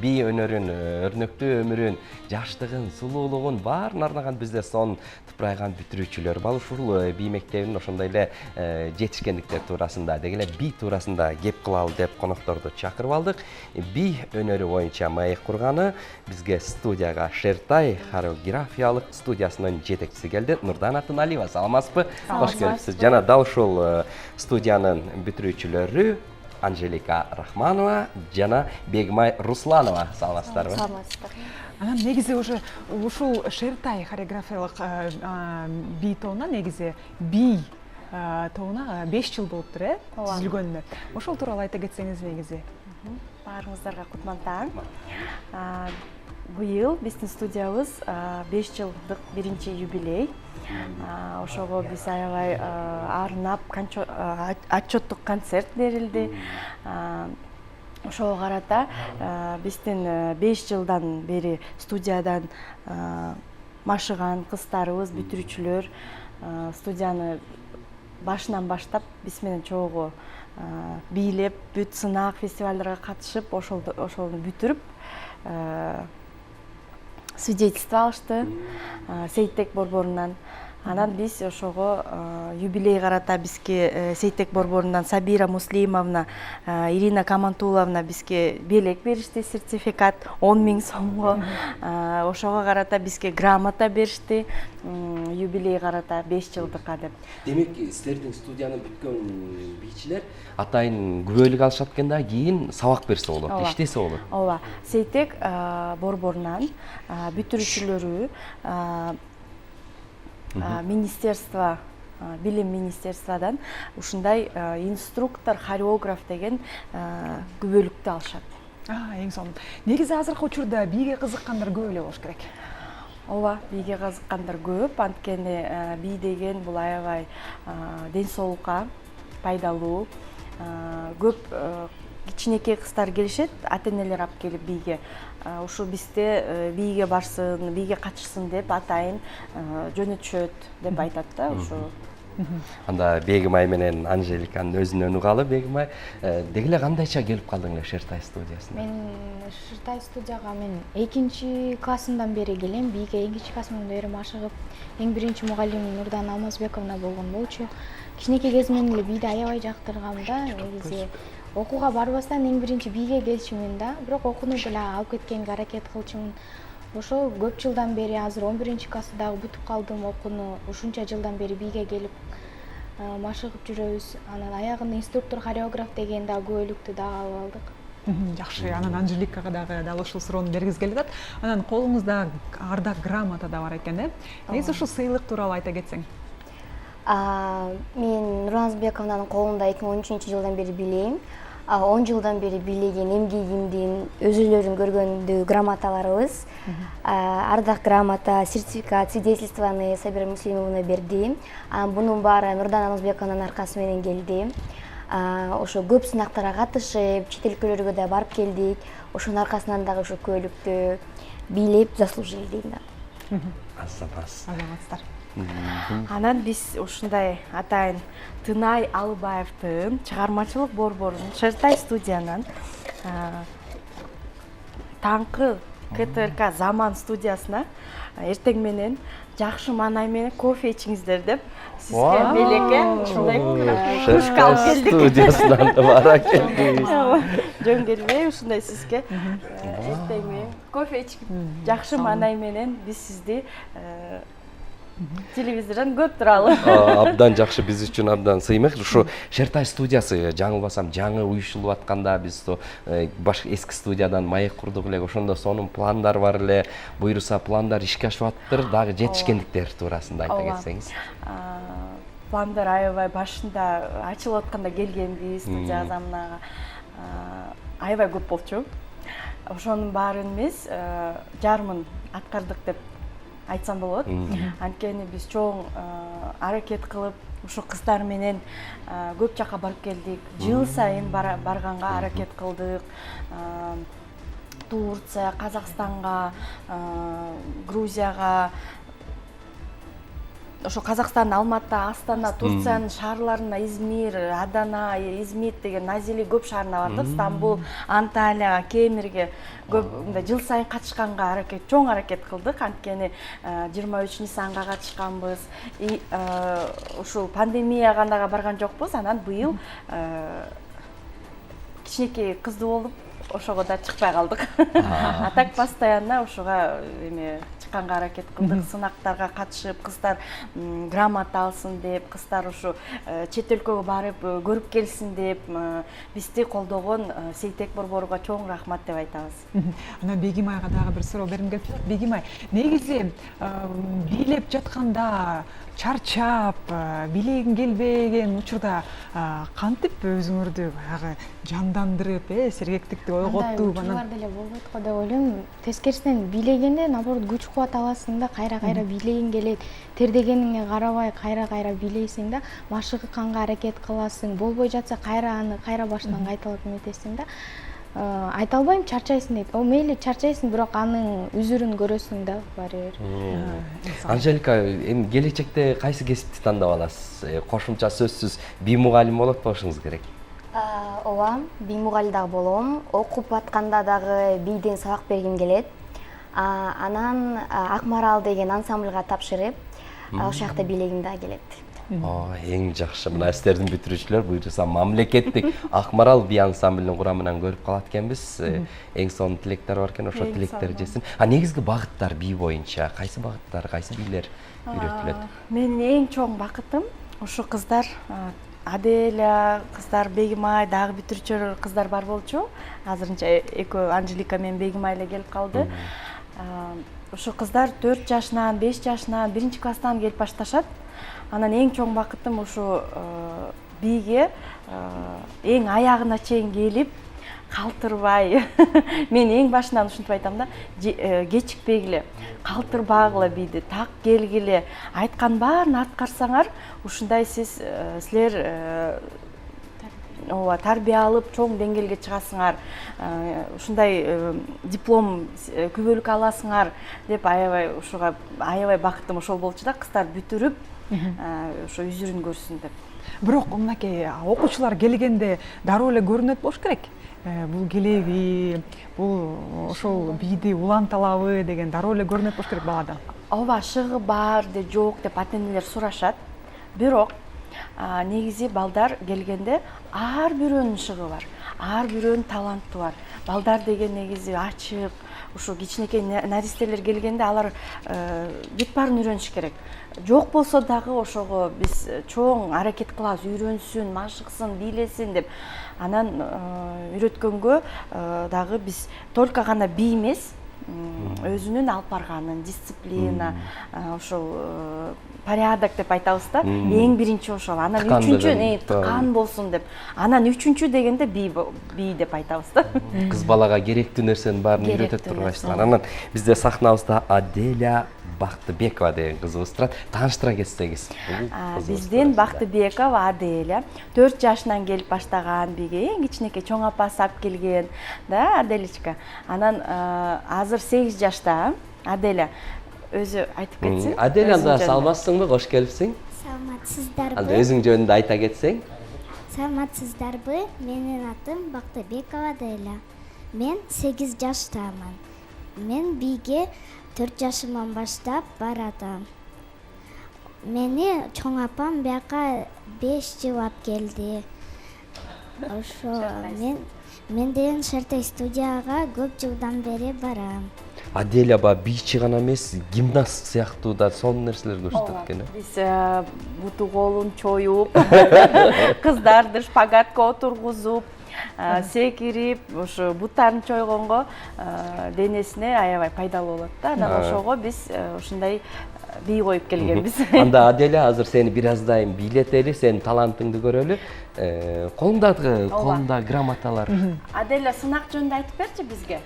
би өнөрүн, өрнөктүү өмүрүн, жаштыгын, сулуулугун баарын арнаган бизде сон тупурайган бүтүрүүчүлөр бар. Ушул би мектебинин ошондой эле жетишкендиктер туурасында, деги эле би туурасында кеп кылалы деп конокторду чакырып алдык. Би өнөрү боюнча маек курганы бизге студияга Шертай хореографиялык студиясынын жетекчиси келди. Нурдан Атыналиева, саламатсызбы? Кош келипсиз. Жана дал ушул студиянын бүтүрүүчүлөрү Анжелика Рахманова жана Бегмай Русланова. Саламатсыздарбы? Саламатсыздар. Анан негизи уже ушул Шертай хореографиялык би тобуна негизи би тобуна 5 жыл болуптур, түзүлгөнүнө. Ошол тууралуу айта кетсеңиз негизи. Баарыңыздарга кутман таң. Быйыл биздин студиябыз 5 жылдык биринчи юбилей. Ошого биз аябай арнап отчеттук концерт берилди. Ошого карата биздин 5 жылдан бери студиядан машыган кыздарыбыз, бүтүрүүчүлөр студияны башынан баштап биз менен чогуу бийлеп, бүт сынак фестивалдарга катышып, ошолду бүтүрүп свидетельство алышты Сейтек борборунан. Анан биз ошого юбилей карата бизге Сейтек борборунан Сабира Муслимовна, Ирина Камантуловна бизге белек беришти, сертификат 10 000 сомго. Ошого карата бизге грамота беришти, юбилей карата 5 жылдыкка деп. Демек, силердин студияны бүткөн бийчилер атайын күбөлүк алышат экен да, кийин сабак берсе болот, иштесе болот. Ооба. Сейтек борборунан бүтүрүүчүлөрү министерство, билим министерстводан ушундай инструктор, хореограф деген күбөлүктү алышат. Эң сонун. Негизи азыркы учурда бийге кызыккандар көп эле болуш керек. Ооба, бийге кызыккандар көп, анткени бий деген бул аябай ден соолукка пайдалуу. Көп кичинекей кыздар келишет, ата-энелер алып келип бийге. Ушу бизде бийге барсын, бийге катышсын деп атайын жөнөтүшөт деп айтат да, ушу. Анда Бегмай менен Анжеликанын өзүнөн угалы. Бегмай, деги эле кандайча келип калдың эле Шертай студиясына? Мен Шертай студияга 2 классымдан бери келем. Бийге 2 классымдан бери машыгып, эң биринчи мугалим Нурдан Алмазбековна болгон болчу. Кичинекей кезимден эле бийди аябай жактыргам да. Негизи окууга барбастан эң биринчи бийге келчүмүн да. Бирок окууну деле алып кеткенге аракет кылчумун. Ошо көп жылдан бери азыр 11 класста дагы бүтүп калдым окууну. Ушунча жылдан бери бийге келип машыгып жүрөбүз. Анан аягында инструктор, хореограф деген да күбөлүктү дагы алып алдык. Жакшы, анан Анжеликага дагы дал ушул суроону бергиз келип атат. Анан колуңузда ардак грамота да бар экен, Негизи ушул сыйлык тууралуу айта кетсең. Мен Нураназбековнанын колунда 2013 жылдан бери билейм. 10 жылдан бери бийлеген эмгегимдин өзүлөрүн көргөндүү грамоталарыбыз. Ардак грамота, сертификат, свидетельствоны Сабира Муслимовна берди. Бунун баары Нурдан Алмазбековнанын аркасы менен келди. Ошо көп сынактарга катышып, чет өлкөлөргө да барып келдик. Ошонун аркасынан дагы ошо күбөлүктү бийлеп заслужили дейм да. Азаматсыздар. Анан биз ушундай атайын Тынай Алыбаевдин чыгармачылык борборунун Шертай студиянын таңкы КТРК Заман студиясына эртең менен жакшы маанай менен кофе ичиңиздер деп сизге белекке ушундай кружка алып келдик. Студиясынан бара келдиңиз. Жөн келбей ушундай сизге эртең менен кофе ичип жакшы маанай менен биз сизди телевизордон көрүп туралы. Абдан жакшы, биз үчүн абдан сыймык. Ушу Шертай студиясы жаңылбасам жаңы уюштулуп атканда биз баш эски студиядан маек курдук эле. Ошондо сонун пландар бар эле. Буйруса пландар ишке ашып атыптыр. Дагы жетишкендиктер туурасында айта кетсеңиз. Пландар аябай башында ачылып атканда келгенбиз студия замнага. Аябай көп болчу. Ошонун баарын эмес, жарымын аткардык деп айтсам болот. Анткени биз чоң аракет кылып, ушу кыздар менен көп жакка барып келдик. Жыл сайын барганга аракет кылдык. Турция, Казакстанга, Грузияга, ошо Казакстандын Алматы, Астана, Турциянын шаарларына Измир, Адана, Измит деген Назили көп шаарына бардык. Стамбул, Анталияга, Кемирге көп жыл сайын катышканга чоң аракет кылдык. Анткени 23 Нисанга катышканбыз. Ушул пандемияга дагы барган жокпуз. Анан быйыл кичинекей кыздуу болуп ошого да чыкпай калдык. А так постоянно ошого эме чыкканга аракет кылдык, сынактарга катышып, кыздар грамота алсын деп, кыздар ушу чет өлкөгө барып көрүп келсин деп бизди колдогон Сейтек Борборуга чоң рахмат деп айтабыз. Ана Бегим айга дагы бир суроо бергим келип, Бегим ай, негизи бийлеп жатканда чарчап, бийлегиң келбеген учурда кантип өзүңөрдү баягы жандандырып, сергектикти ойготтуп анан учурлар деле болбойт го деп ойлойм. Тескерисинен бийлегенде наоборот күч кубат аласың да, кайра бийлегиң келет. Тердегениңе карабай кайра бийлейсиң да, машыгыкканга аракет кыласың. Болбой жатса кайра баштан кайталап эметесиң да. Айта албайм, чарчайсың дейт. О, мейли чарчайсың, бирок анын үзүрүн көрөсүң да баары бир. Анжелика, эми келечекте кайсы кесипти тандап аласыз? Кошумча сөзсүз би мугалим болот болушуңуз керек. Ооба, би мугалим дагы болом. Окуп атканда дагы бийден сабак бергим келет. Анан Акмарал деген ансамблга тапшырып, ошол жакта бийлегим дагы келет. Эң жакшы. Мына эстердин бүтүрүүчүлөр буйрса мамлекеттик Акмарал би ансамблинин курамынан көрүп калат экенбиз. Эң сонун тилектер бар экен, ошол тилектер жесин. Негизги багыттар би боюнча кайсы багыттар, кайсы бийлер үйрөтүлөт? Менин эң чоң бакытым ушу кыздар Аделя, кыздар Бегимай, дагы бүтүрүүчү кыздар бар болчу. Азырынча экөө Анжелика менен Бегимай эле келип калды. Ушу кыздар 4 жашынан, 5 жашынан, 1-класстан келип башташат. Анан эң чоң бакытым ушу бийге эң аягына чейин келип, калтырбай. Мен эң башынан ушинтип айтам да, кечикпегиле, калтырбагыла бийди, так келгиле, айткан баарын аткарсаңар, ушундай силер тарбия алып, чоң деңгээлге чыгасыңар, ушундай диплом күбөлүк аласыңар деп аябай ушуга аябай бакытым ошол болчу да, кыздар бүтүрүп ошо үзүрүн көрсүн деп. Бирок мынакей окуучулар келгенде дароо эле көрүнөт болуш керек. Бул келеби, бул ошол бийди уланталабы деген дароо эле көрүнөт болуш керек баладан. Ооба, шыгы бар де жок деп ата-энелер сурашат. Бирок негизи балдар келгенде ар бирөөнүн шыгы бар, ар бирөөнүн таланты бар. Балдар деген негизи ачык, ушу кичинекей наристелер келгенде алар бүт баарын үйрөнүш керек. Жок болсо дагы ошого биз чоң аракет кылабыз, үйрөнсүн, машыксын, бийлесин деп. Анан үйрөткөнгө дагы биз только гана бий эмес, өзүнүн алып барганын, дисциплина, ошол порядок деп айтабыз да. Эң биринчи ошол. Анан үчүнчү тыкан болсун деп. Анан үчүнчү дегенде бий деп айтабыз да. Кыз балага керектүү нерсенин баарын үйрөтөт тургайсыздар. Анан бизде сахнабызда Аделя Бактыбекова деген кызыбыз турат. Тааныштыра кетсеңиз. Биздин Бактыбекова Аделя 4 жашынан келип баштаган биге, эң кичинекей чоң апасы алып келген, да, Аделечка. Анан азыр 8 жашта. Аделя өзү айтып кетсин. Аделя, саламатсыңбы? Кош келипсиң. Саламатсыздарбы? Анда өзүң жөнүндө айта кетсең. Саламатсыздарбы? Менин атым Бактыбекова Аделя. Мен 8 жаштамын. Мен бийге 4 жашыман баштап баратам. Мени чоң апам бияка 5 жыл алып келди. Ошо мен деген Шертай студияга көп жылдан бери барам. Аделя бийчи гана эмес, гимнаст сыяктуу да сонун нерселер көрсөтөт экен. Биз буту колун чоюп, кыздарды шпагатка отургузуп, секирип, ошо буттарын чойгонго денесине аябай пайдалуу болот да. Анан ошого биз ушундай бий коюп келгенбиз. Анда Аделя, азыр сени бир аздайын бийлетели, сенин талантыңды көрөлү. Колунда грамоталар. Аделя, сынак жөнүндө айтып берчи бизге.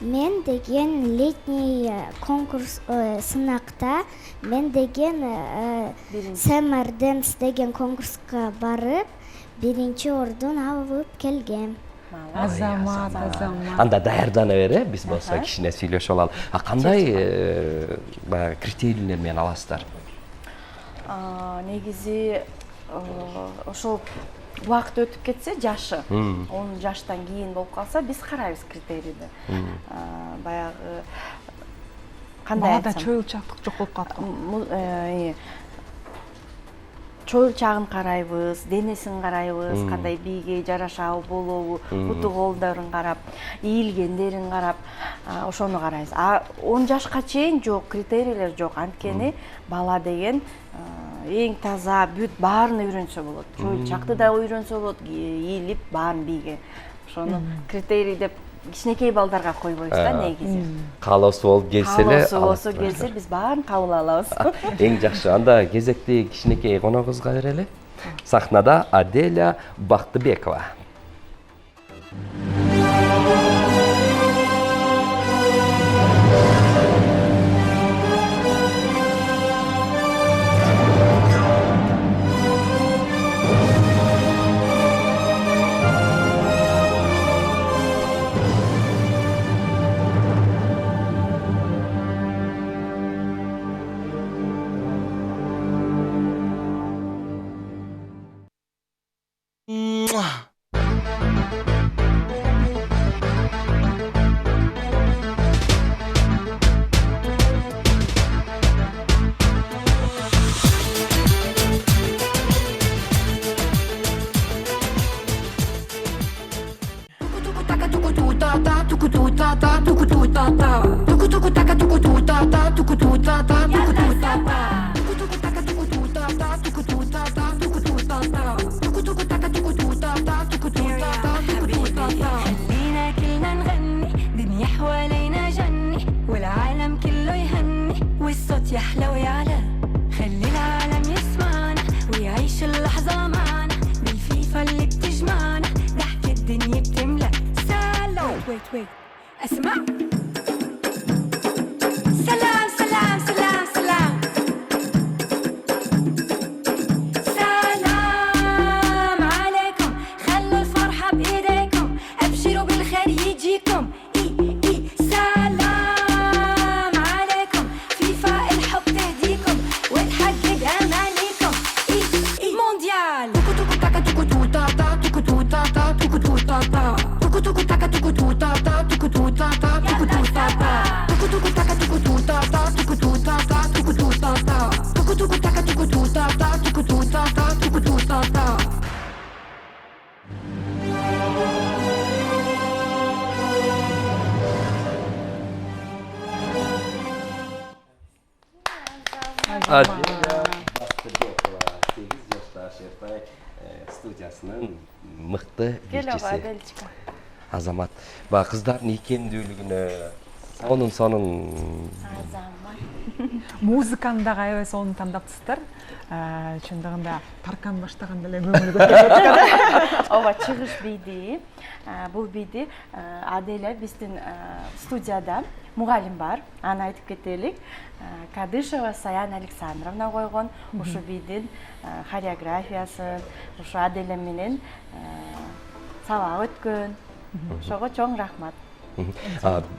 Мен деген летний конкурс сынакта мен деген Summer Dance деген конкурска барып, 1-ордун алып келгем. Азамат. Анда даярдана бер, биз болсо кичине сүйлөшүп алалы. Кандай баягы критерийлер менен аласыздар? негизи ошол убакыт өтүп кетсе жашы 10 жаштан кийин болуп калса биз карайбыз критерийди. Баягы кандай балада айтсам, чоюлчактык жок болуп калат го. Чоюлчагын карайбыз, денесин карайбыз, кандай бийге жарашабы, болобу, буту колдорун карап, ийилгендерин карап, ошону карайбыз. 10 жашка чейин жок, критерийлер жок. Анткени бала деген эң таза, бүт баарын үйрөнсө болот. Чоюлчакты да үйрөнсө болот, ийилип баарын бийге. Ошону критерий деп кичинекей балдарга койбойбуз да негизи. Каалоосу болуп келсе эле Каалоосу келсе биз баарын кабыл алабыз. Эң жакшы. Анда кезекти кичинекей коногубузга берели. Сахнада Аделя Бактыбекова. خلينا كلنا نغني دنيا حوالينا جني والعالم كله يهني والصوت يحلى ويعلى خلي العالم يسمعنا ويعيش اللحظة معنا بالفيفا اللي بتجمعنا ضحك الدنيا بتملى سلام ويت اسمع سلام سلام سلام سلام سلام عليكم خلوا الفرحة بإيديكم أبشروا بالخير يجيكم سلام عليكم فيفا الحب تهديكم وتحقق أمانيكم مونديال توكو توكو تاكا توكو تو تا تا توكو تو تا تا توكو تو تا تا توكو توكو تاكا توكو تو تا تا توكو تو تا تا توكو تو تا تا توكو توكو تاكا توكو تو تا تا توكو تو تا تا توكو تو تا تا توكو توكو تاكا توكو تو تا تا توكو تو تا تا توكو تو تا تا Аделя Бактыбекова 8 жаштагы Шертай студиясынын мыкты Келеба бийчиси. Аделечка. Азамат. Баягы кыздардын ийкемдүүлүгүнө сонун Азамат. Музыканы дагы аябай сонун тандапсыздар. Чындыгында Таркан баштаганда эле көңүл көтөрүп Ооба, чыгыш бийди. Бул бийди Аделя биздин студияда мугалим бар. Аны айтып кетелик. Кадышева Саян Александровна койгон. Ушу бийдин хореографиясын, ушу Аделя менен сабак өткөн. Ошого чоң рахмат.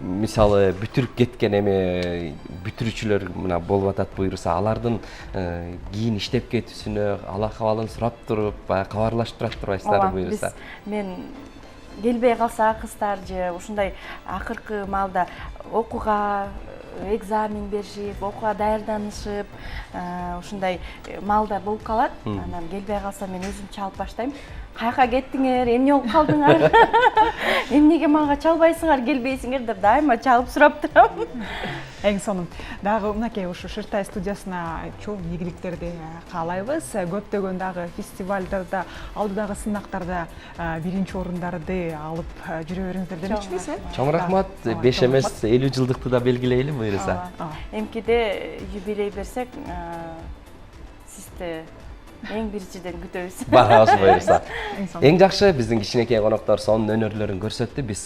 Мисалы бүтүрүп кеткен эми бүтүрүүчүлөр мына болуп атат буюрса, алардын кийин иштеп кетүүсүнө ала кабалын сурап туруп, баягы кабарлашып турат турбайсыздарбы буюрса? Мен келбей калса кыздар же ушундай акыркы маалда окууга экзамен беришип, окууга даярданышып, ушундай маалда болуп калат. Анан келбей калса мен өзүм чалып баштайм. Каяка кеттиңер, эмне болуп калдыңар? Эмнеге мага чалбайсыңар, келбейсиңер деп дайыма чалып сурап турам. Эң сонун. Дагы мынакей ушу Шертай студиясына чоң ийгиликтерди каалайбыз. Көптөгөн дагы фестивалдарда, алдыдагы сынактарда биринчи орундарды алып жүрө бериңиздер демекчибиз, э? Чоң рахмат. 5 эмес 50 жылдыкты да белгилейли буюрса. Эмкиде юбилей берсек, сизди эң биринчиден күтөбүз. Барабыз буюрса. Эң жакшы биздин кичинекей коноктор сонун өнөрлөрүн көрсөттү. Биз